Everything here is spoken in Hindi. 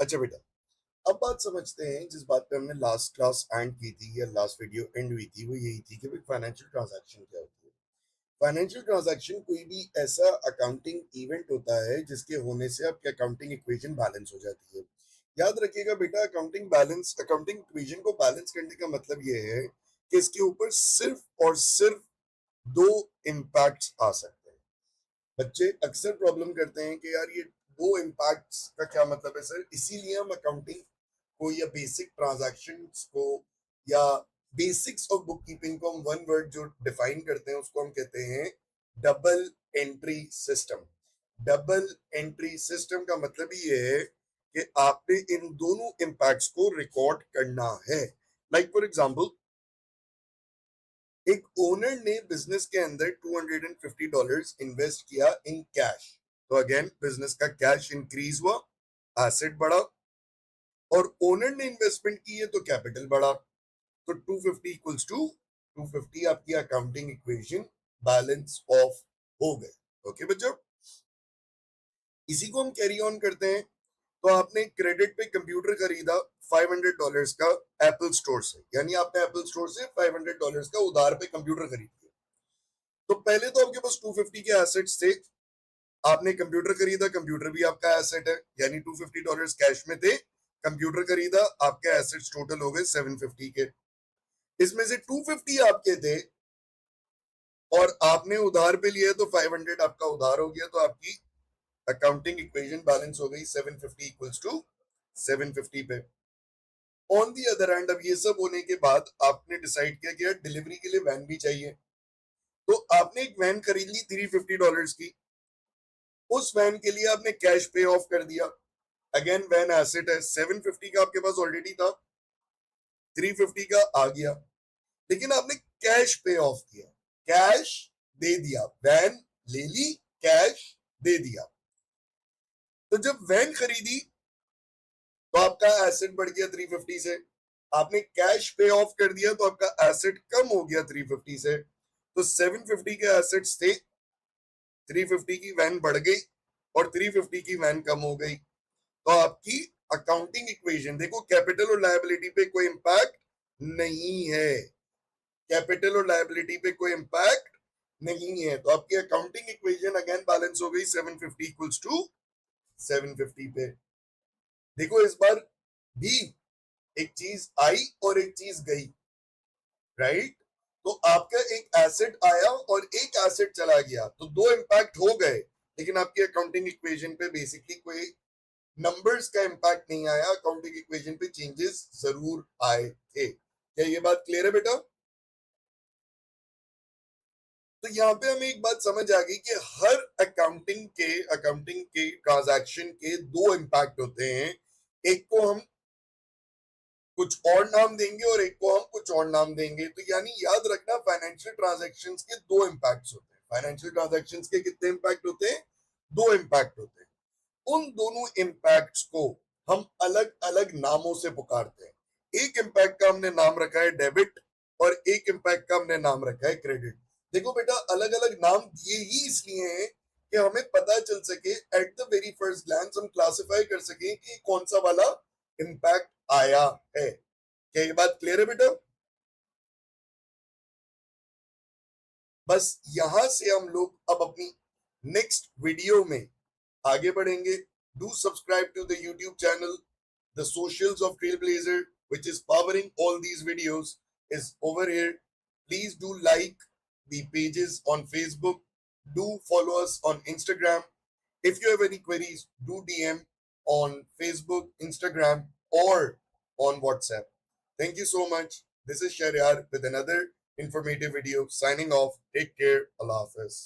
अच्छा बेटा, अब बात समझते हैं जिस बात पे हमने लास्ट क्लास एंड की थी या लास्ट वीडियो एंड हुई थी, वो यही थी कि भाई फाइनेंशियल ट्रांजैक्शन क्या होती है। फाइनेंशियल ट्रांजैक्शन कोई भी ऐसा अकाउंटिंग इवेंट होता है जिसके होने से आपकी अकाउंटिंग इक्वेशन बैलेंस हो जाती है। याद रखिएगा बेटा, अकाउंटिंग इक्वेशन को बैलेंस करने का मतलब ये है कि इसके ऊपर सिर्फ और सिर्फ दो इम्पैक्ट्स आ सकते हैं। बच्चे अक्सर प्रॉब्लम करते हैं कि यार ये दो इम्पैक्ट्स का क्या मतलब है सर, इसीलिए हम अकाउंटिंग को या बेसिक ट्रांजैक्शंस को या बेसिक्स ऑफ बुक कीपिंग को हम वन वर्ड जो डिफाइन करते हैं उसको हम कहते हैं double entry system. Double entry system का मतलब ये है कि आपने इन दोनों इम्पैक्ट्स को रिकॉर्ड करना है। लाइक फॉर एग्जांपल, एक ओनर ने बिजनेस के अंदर $250 इन्वेस्ट किया इन कैश। तो अगेन बिजनेस का कैश इंक्रीज हुआ, एसेट बढ़ा, और ओनर ने इन्वेस्टमेंट की है तो कैपिटल बढ़ा। तो 250 इक्वल्स टू 250 आपकी अकाउंटिंग इक्वेशन बैलेंस ऑफ हो गए। ओके बच्चों, इसी को हम कैरी ऑन करते हैं। तो आपने क्रेडिट पे कंप्यूटर खरीदा $500 का एप्पल स्टोर से, यानी आपने एप्पल स्टोर से $500 का उधार पे कंप्यूटर खरीद लिया। तो पहले तो आपके पास 250 के एसेट्स थे, आपने कंप्यूटर खरीदा, कंप्यूटर भी आपका एसेट है, यानी $250 कैश में थे, कंप्यूटर खरीदा, आपके एसेट्स टोटल हो गए 750 के। इसमें से 250 आपके थे और आपने उधार पे लिया तो 500 आपका उधार हो गया, तो आपकी अकाउंटिंग इक्वेशन बैलेंस हो गई 750 इक्वल्स टू 750 पे। ऑन दी अदर हैंड, अब ये सब होने के बाद आपने डिसाइड किया कि यार डिलीवरी के लिए वैन भी चाहिए, तो आपने एक वैन खरीद ली $350 की। उस वैन के लिए आपने कैश पे ऑफ कर दिया। अगेन वैन एसेट है, 750 का आपके पास ऑलरेडी था, 350 का आ गया, लेकिन आपने कैश पे ऑफ किया, कैश दे दिया, वैन ले ली, कैश दे दिया। तो जब वैन खरीदी तो आपका एसेट बढ़ गया 350 से, आपने कैश पे ऑफ कर दिया तो आपका एसेट कम हो गया 350 से। तो 750 के एसेट्स थे, 350 की वैन बढ़ गई और 350 की वैन कम हो गई। तो आपकी अकाउंटिंग इक्वेशन देखो, कैपिटल और लायबिलिटी पे कोई इंपैक्ट नहीं है, कैपिटल और लायबिलिटी पे कोई इंपैक्ट नहीं है। तो आपकी अकाउंटिंग इक्वेशन अगेन बैलेंस हो गई 750 इक्वल्स टू 750 पे। देखो इस बार भी एक चीज आई और एक चीज गई, राइट? तो आपका एक एसेट आया और एक एसेट चला गया, तो दो इंपैक्ट हो गए, लेकिन आपकी अकाउंटिंग इक्वेशन पे बेसिकली कोई नंबर्स का इंपैक्ट नहीं आया, अकाउंटिंग इक्वेशन पे चेंजेस जरूर आए थे। क्या ये बात क्लियर है बेटा? तो यहाँ पे हमें एक बात समझ आ गई कि हर अकाउंटिंग के ट्रांजैक्शन के दो इंपैक्ट होते हैं। एक को हम कुछ और नाम देंगे और एक को हम कुछ और नाम देंगे। तो यानी याद रखना, फाइनेंशियल ट्रांजैक्शंस के दो इंपैक्ट्स होते हैं। फाइनेंशियल ट्रांजैक्शंस के कितने इंपैक्ट होते हैं? दो इंपैक्ट होते हैं। उन दोनों इंपैक्ट्स को हम अलग अलग नामों से पुकारते हैं। एक इंपैक्ट का हमने नाम रखा है डेबिट और एक इंपैक्ट का हमने नाम रखा है क्रेडिट। देखो बेटा, अलग अलग नाम दिए ही इसलिए हैं कि हमें पता चल सके, at the very first glance हम क्लासिफाई कर सके कि कौन सा वाला इंपैक्ट आया है। क्या ये बात क्लियर है बेटा? बस यहां से हम लोग अब अपनी नेक्स्ट वीडियो में आगे बढ़ेंगे। Do subscribe to the YouTube channel the socials of Trailblazer, which is powering all these videos, is over here. Please do like the pages on Facebook, do follow us on Instagram. If you have any queries, do DM on Facebook, Instagram, or on WhatsApp. Thank you so much. This is Sharyar with another informative video. Signing off. Take care. Allah Hafiz.